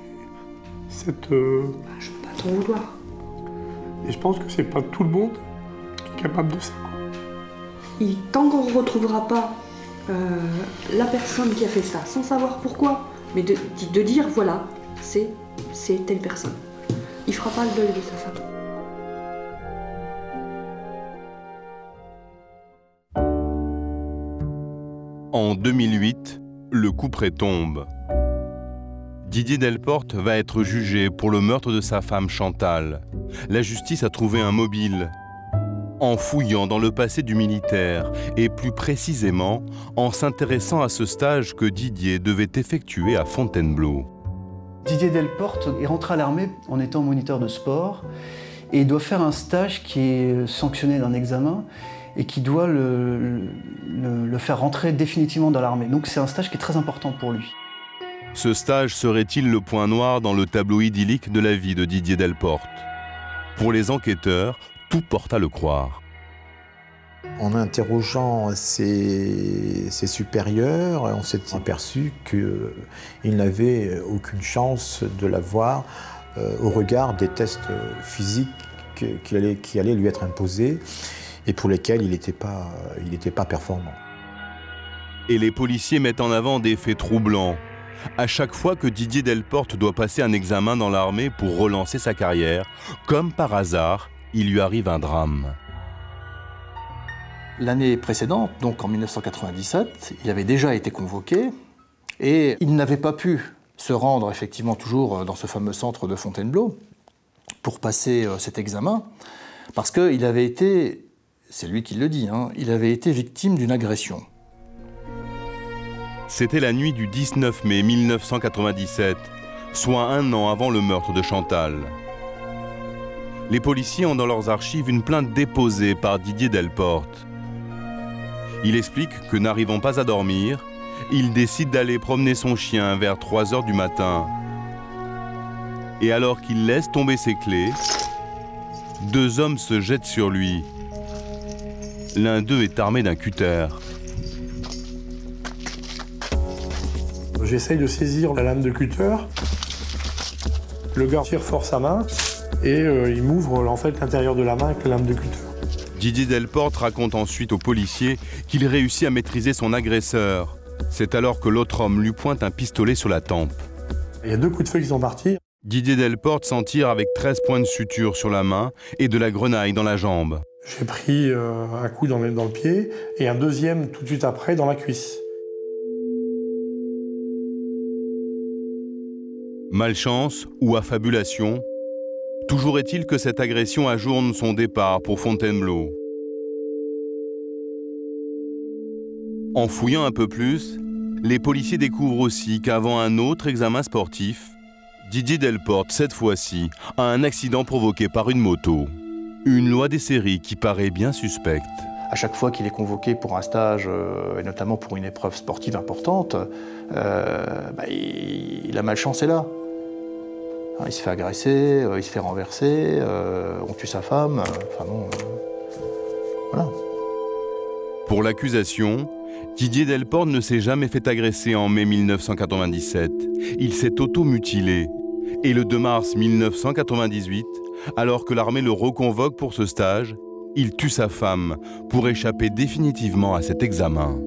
cette... Je ne peux pas t'en vouloir. Et je pense que c'est pas tout le monde qui est capable de ça, quoi. Tant qu'on ne retrouvera pas la personne qui a fait ça, sans savoir pourquoi, mais de dire, voilà, c'est telle personne. Il fera pas le deuil de sa femme. En 2008, le couperet tombe. Didier Delporte va être jugé pour le meurtre de sa femme Chantal. La justice a trouvé un mobile. En fouillant dans le passé du militaire, et plus précisément en s'intéressant à ce stage que Didier devait effectuer à Fontainebleau. Didier Delporte est rentré à l'armée en étant moniteur de sport et il doit faire un stage qui est sanctionné d'un examen et qui doit le faire rentrer définitivement dans l'armée. Donc c'est un stage qui est très important pour lui. Ce stage serait-il le point noir dans le tableau idyllique de la vie de Didier Delporte? Pour les enquêteurs, tout porte à le croire. En interrogeant ses supérieurs, on s'est aperçu qu'il n'avait aucune chance de l'avoir au regard des tests physiques qui allaient lui être imposés et pour lesquels il n'était pas performant. Et les policiers mettent en avant des faits troublants. À chaque fois que Didier Delporte doit passer un examen dans l'armée pour relancer sa carrière, comme par hasard, il lui arrive un drame. L'année précédente, donc en 1997, il avait déjà été convoqué et il n'avait pas pu se rendre effectivement toujours dans ce fameux centre de Fontainebleau pour passer cet examen parce qu'il avait été, c'est lui qui le dit, il avait été victime d'une agression. C'était la nuit du 19 mai 1997, soit un an avant le meurtre de Chantal. Les policiers ont dans leurs archives une plainte déposée par Didier Delporte. Il explique que n'arrivant pas à dormir, il décide d'aller promener son chien vers 3 h du matin. Et alors qu'il laisse tomber ses clés, 2 hommes se jettent sur lui. L'un d'eux est armé d'un cutter. J'essaye de saisir la lame de cutter. Le gars tire fort sa main et il m'ouvre en fait l'intérieur de la main avec la lame de cutter. Didier Delporte raconte ensuite aux policiers qu'il réussit à maîtriser son agresseur. C'est alors que l'autre homme lui pointe un pistolet sur la tempe. Il y a 2 coups de feu qui sont partis. Didier Delporte s'en tire avec 13 points de suture sur la main et de la grenaille dans la jambe. J'ai pris un coup dans le pied et un deuxième tout de suite après dans la cuisse. Malchance ou affabulation, toujours est-il que cette agression ajourne son départ pour Fontainebleau. En fouillant un peu plus, les policiers découvrent aussi qu'avant un autre examen sportif, Didier Delporte, cette fois-ci, a un accident provoqué par une moto. Une loi des séries qui paraît bien suspecte. À chaque fois qu'il est convoqué pour un stage, et notamment pour une épreuve sportive importante, la malchance est là. Il se fait agresser, il se fait renverser, on tue sa femme, voilà. Pour l'accusation, Didier Delporte ne s'est jamais fait agresser en mai 1997. Il s'est auto-mutilé. Et le 2 mars 1998, alors que l'armée le reconvoque pour ce stage, il tue sa femme pour échapper définitivement à cet examen.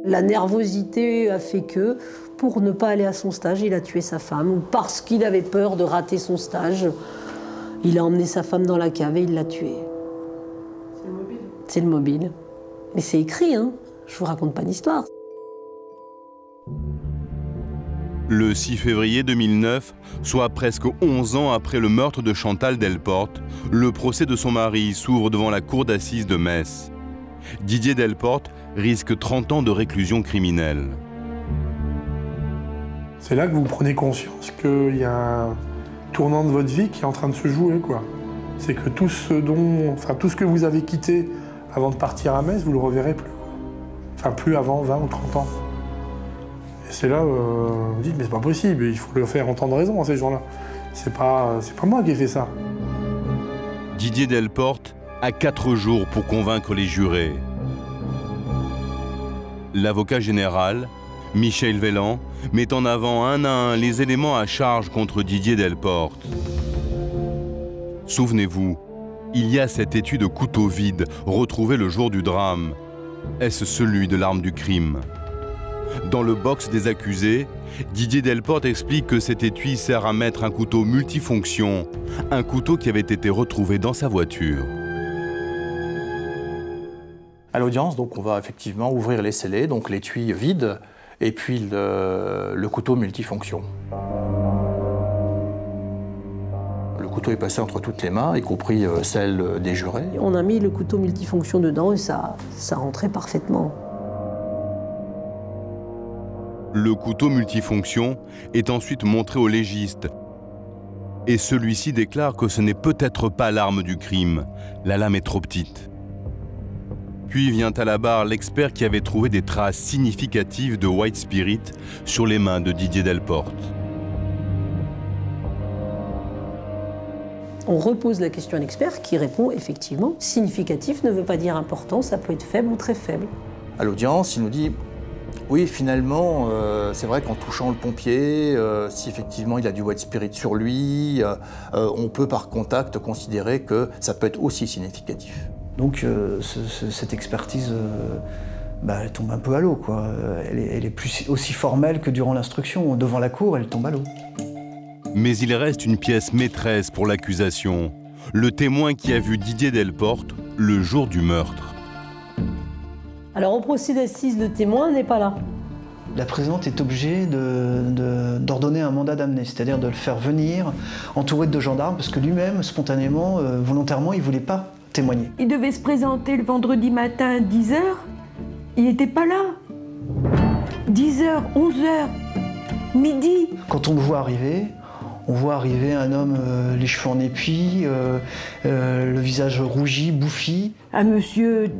La nervosité a fait que, pour ne pas aller à son stage, il a tué sa femme. Ou parce qu'il avait peur de rater son stage, il a emmené sa femme dans la cave et il l'a tuée. C'est le mobile. C'est le mobile. Mais c'est écrit, hein. Je vous raconte pas d'histoire. Le 6 février 2009, soit presque 11 ans après le meurtre de Chantal Delporte, le procès de son mari s'ouvre devant la cour d'assises de Metz. Didier Delporte risque 30 ans de réclusion criminelle. C'est là que vous prenez conscience qu'il y a un tournant de votre vie qui est en train de se jouer, quoi. C'est que tout ce que vous avez quitté avant de partir à Metz, vous le reverrez plus, quoi. Enfin, plus avant 20 ou 30 ans. Et c'est là où vous dites, mais c'est pas possible, il faut le faire entendre raison à ces gens-là. C'est pas moi qui ai fait ça. Didier Delporte a 4 jours pour convaincre les jurés. L'avocat général, Michel Velland, met en avant un à un les éléments à charge contre Didier Delporte. Souvenez-vous, il y a cet étui de couteau vide retrouvé le jour du drame. Est-ce celui de l'arme du crime? Dans le box des accusés, Didier Delporte explique que cet étui sert à mettre un couteau multifonction, un couteau qui avait été retrouvé dans sa voiture. À l'audience, donc, on va effectivement ouvrir les scellés, donc l'étui vide, et puis le couteau multifonction. Le couteau est passé entre toutes les mains, y compris celle des jurés. On a mis le couteau multifonction dedans et ça rentrait parfaitement. Le couteau multifonction est ensuite montré au légiste. Et celui-ci déclare que ce n'est peut-être pas l'arme du crime. La lame est trop petite. Puis vient à la barre l'expert qui avait trouvé des traces significatives de White Spirit sur les mains de Didier Delporte. On repose la question à l'expert qui répond effectivement, significatif ne veut pas dire important, ça peut être faible ou très faible. À l'audience, il nous dit, oui, finalement, c'est vrai qu'en touchant le pompier, si effectivement il a du White Spirit sur lui, on peut par contact considérer que ça peut être aussi significatif. Donc cette expertise, elle tombe un peu à l'eau, quoi. Elle est plus aussi formelle que durant l'instruction. Devant la cour, elle tombe à l'eau. Mais il reste une pièce maîtresse pour l'accusation. Le témoin qui a vu Didier Delporte le jour du meurtre. Alors au procès d'assises, le témoin n'est pas là. La présidente est obligée d'ordonner un mandat d'amener, c'est-à-dire de le faire venir entouré de 2 gendarmes, parce que lui-même, spontanément, volontairement, il ne voulait pas témoigner. Il devait se présenter le vendredi matin à 10h. Il n'était pas là. 10h, 11h, midi. Quand on le voit arriver, on voit arriver un homme, les cheveux en épi, le visage rougi, bouffi. Un monsieur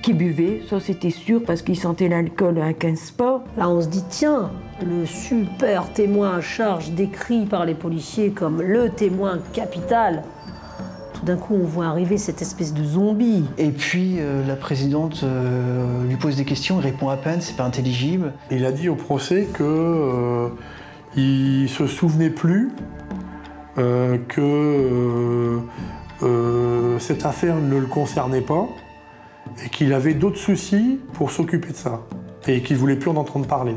qui buvait, ça c'était sûr, parce qu'il sentait l'alcool à 15 pas. Là on se dit, tiens, le super témoin à charge décrit par les policiers comme le témoin capital. Tout d'un coup, on voit arriver cette espèce de zombie. Et puis, la présidente lui pose des questions, il répond à peine, c'est pas intelligible. Il a dit au procès que il se souvenait plus que cette affaire ne le concernait pas et qu'il avait d'autres soucis pour s'occuper de ça et qu'il voulait plus en entendre parler.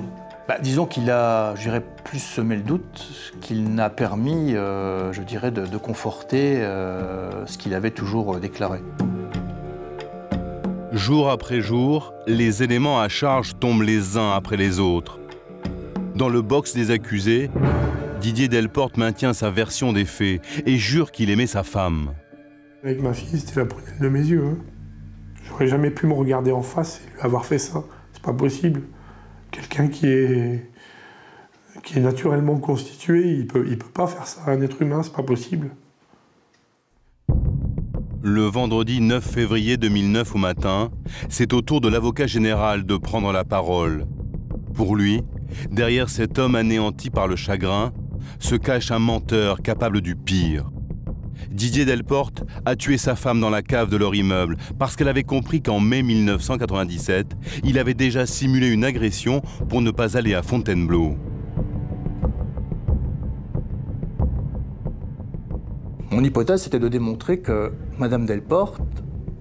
Disons qu'il a, je dirais, plus semé le doute qu'il n'a permis, je dirais, de conforter ce qu'il avait toujours déclaré. Jour après jour, les éléments à charge tombent les uns après les autres. Dans le box des accusés, Didier Delporte maintient sa version des faits et jure qu'il aimait sa femme. Avec ma fille, c'était la prunelle de mes yeux. Hein. J'aurais jamais pu me regarder en face et lui avoir fait ça. C'est pas possible. Quelqu'un qui est naturellement constitué, il peut pas faire ça à un être humain, c'est pas possible. Le vendredi 9 février 2009 au matin, c'est au tour de l'avocat général de prendre la parole. Pour lui, derrière cet homme anéanti par le chagrin, se cache un menteur capable du pire. Didier Delporte a tué sa femme dans la cave de leur immeuble parce qu'elle avait compris qu'en mai 1997, il avait déjà simulé une agression pour ne pas aller à Fontainebleau. Mon hypothèse, c'était de démontrer que Madame Delporte,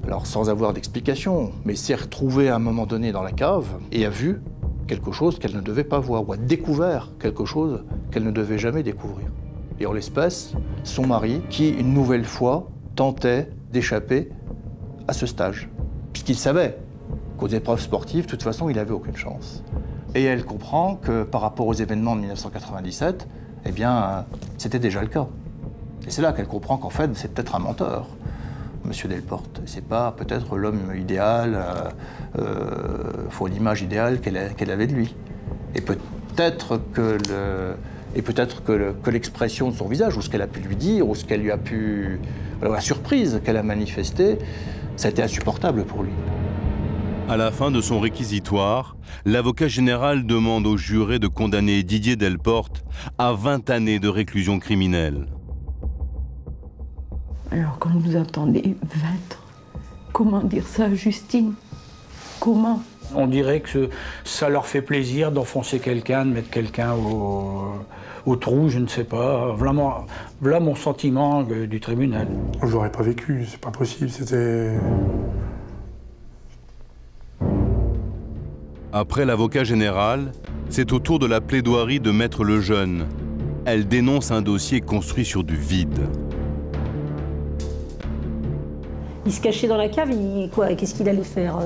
alors sans avoir d'explication, mais s'est retrouvée à un moment donné dans la cave et a vu quelque chose qu'elle ne devait pas voir, ou a découvert quelque chose qu'elle ne devait jamais découvrir. Et en l'espèce, son mari, qui, une nouvelle fois, tentait d'échapper à ce stage. Puisqu'il savait qu'aux épreuves sportives, de toute façon, il n'avait aucune chance. Et elle comprend que par rapport aux événements de 1997, eh bien, c'était déjà le cas. Et c'est là qu'elle comprend qu'en fait, c'est peut-être un menteur, Monsieur Delporte. C'est pas peut-être l'homme idéal, l'image idéale qu'elle avait de lui. Et peut-être que l'expression de son visage, ou ce qu'elle a pu lui dire, ou ce qu'elle lui a pu... la surprise qu'elle a manifestée, ça a été insupportable pour lui. À la fin de son réquisitoire, l'avocat général demande au juré de condamner Didier Delporte à 20 années de réclusion criminelle. Alors quand vous attendez 20 ans, comment dire ça à Justine? Comment? On dirait que ça leur fait plaisir d'enfoncer quelqu'un, de mettre quelqu'un au trou, je ne sais pas. Voilà mon sentiment du tribunal. Je l'aurais pas vécu, c'est pas possible, c'était... Après l'avocat général, c'est au tour de la plaidoirie de Maître Lejeune. Elle dénonce un dossier construit sur du vide. Il se cachait dans la cave, qu'est-ce qu'il allait faire?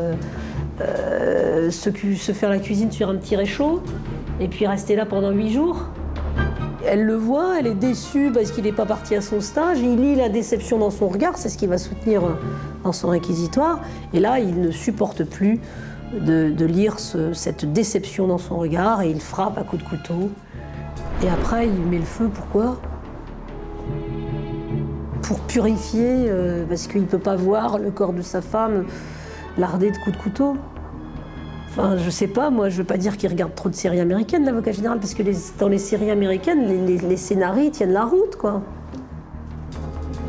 Se faire la cuisine sur un petit réchaud et puis rester là pendant 8 jours. Elle le voit, elle est déçue parce qu'il n'est pas parti à son stage. Il lit la déception dans son regard, c'est ce qu'il va soutenir dans son réquisitoire. Et là, il ne supporte plus de lire cette déception dans son regard et il frappe à coups de couteau. Et après, il met le feu, pourquoi? Pour purifier, parce qu'il ne peut pas voir le corps de sa femme lardé de coups de couteau. Enfin, je sais pas, moi, je veux pas dire qu'il regarde trop de séries américaines, l'avocat général, parce que dans les séries américaines, les scénarios tiennent la route, quoi.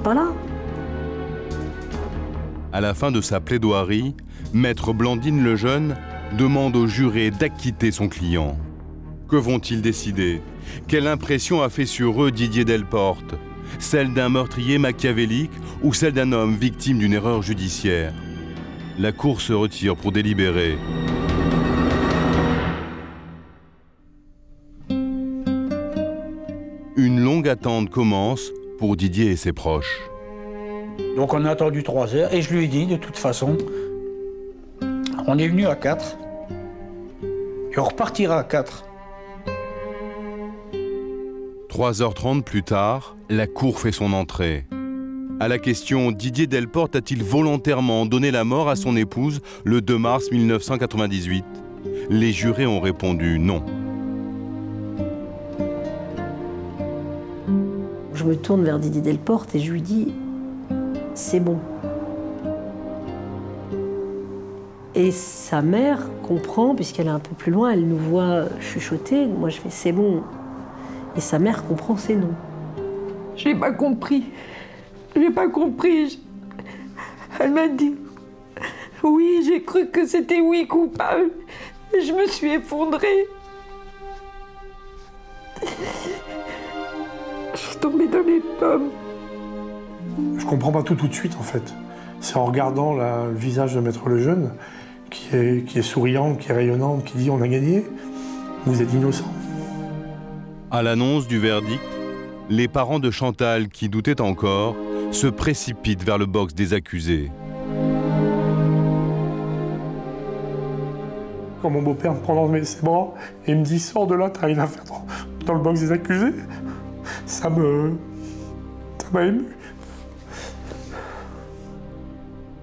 Voilà. À la fin de sa plaidoirie, Maître Blandine Lejeune demande au juré d'acquitter son client. Que vont-ils décider? Quelle impression a fait sur eux Didier Delporte? Celle d'un meurtrier machiavélique ou celle d'un homme victime d'une erreur judiciaire? La cour se retire pour délibérer. Une longue attente commence pour Didier et ses proches. Donc on a attendu 3 heures et je lui ai dit de toute façon, on est venu à 4 et on repartira à 4. 3h30 plus tard, la cour fait son entrée. À la question « Didier Delporte a-t-il volontairement donné la mort à son épouse le 2 mars 1998 ?» Les jurés ont répondu non. Je me tourne vers Didier Delporte et je lui dis « c'est bon ». Et sa mère comprend, puisqu'elle est un peu plus loin, elle nous voit chuchoter. Moi je fais « c'est bon ». Et sa mère comprend, c'est non. Je n'ai pas compris. Je n'ai pas compris. Elle m'a dit « oui, j'ai cru que c'était oui coupable ». Je me suis effondrée. Je suis tombée dans les pommes. Je comprends pas tout de suite, en fait. C'est en regardant le visage de Maître Lejeune, qui est souriante, qui est rayonnante, qui dit « on a gagné, vous êtes innocent ». À l'annonce du verdict, les parents de Chantal, qui doutaient encore, se précipitent vers le box des accusés. Quand mon beau-père me prend dans ses bras et me dit « sors de là, t'as rien à faire dans le box des accusés », ça m'a ému.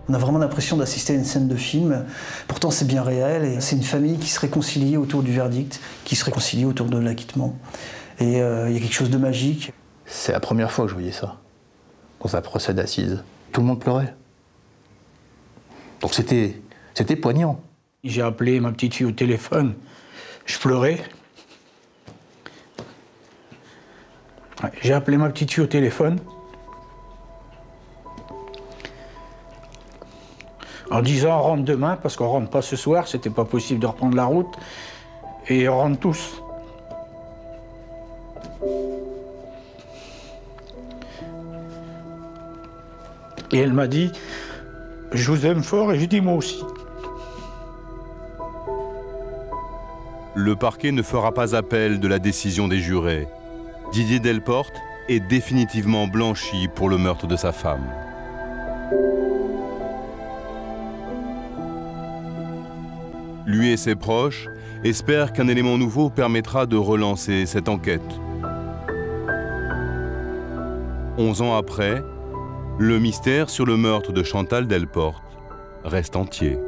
On a vraiment l'impression d'assister à une scène de film. Pourtant, c'est bien réel et c'est une famille qui se réconcilie autour du verdict, qui se réconcilie autour de l'acquittement. Et il y a quelque chose de magique. C'est la première fois que je voyais ça, dans un procès d'assises. Tout le monde pleurait. Donc c'était poignant. J'ai appelé ma petite fille au téléphone. Je pleurais. Ouais, j'ai appelé ma petite fille au téléphone. En disant on rentre demain, parce qu'on rentre pas ce soir, c'était pas possible de reprendre la route. Et on rentre tous. Et elle m'a dit, je vous aime fort, et je dis moi aussi. Le parquet ne fera pas appel de la décision des jurés. Didier Delporte est définitivement blanchi pour le meurtre de sa femme. Lui et ses proches espèrent qu'un élément nouveau permettra de relancer cette enquête. 11 ans après, le mystère sur le meurtre de Chantal Delporte reste entier.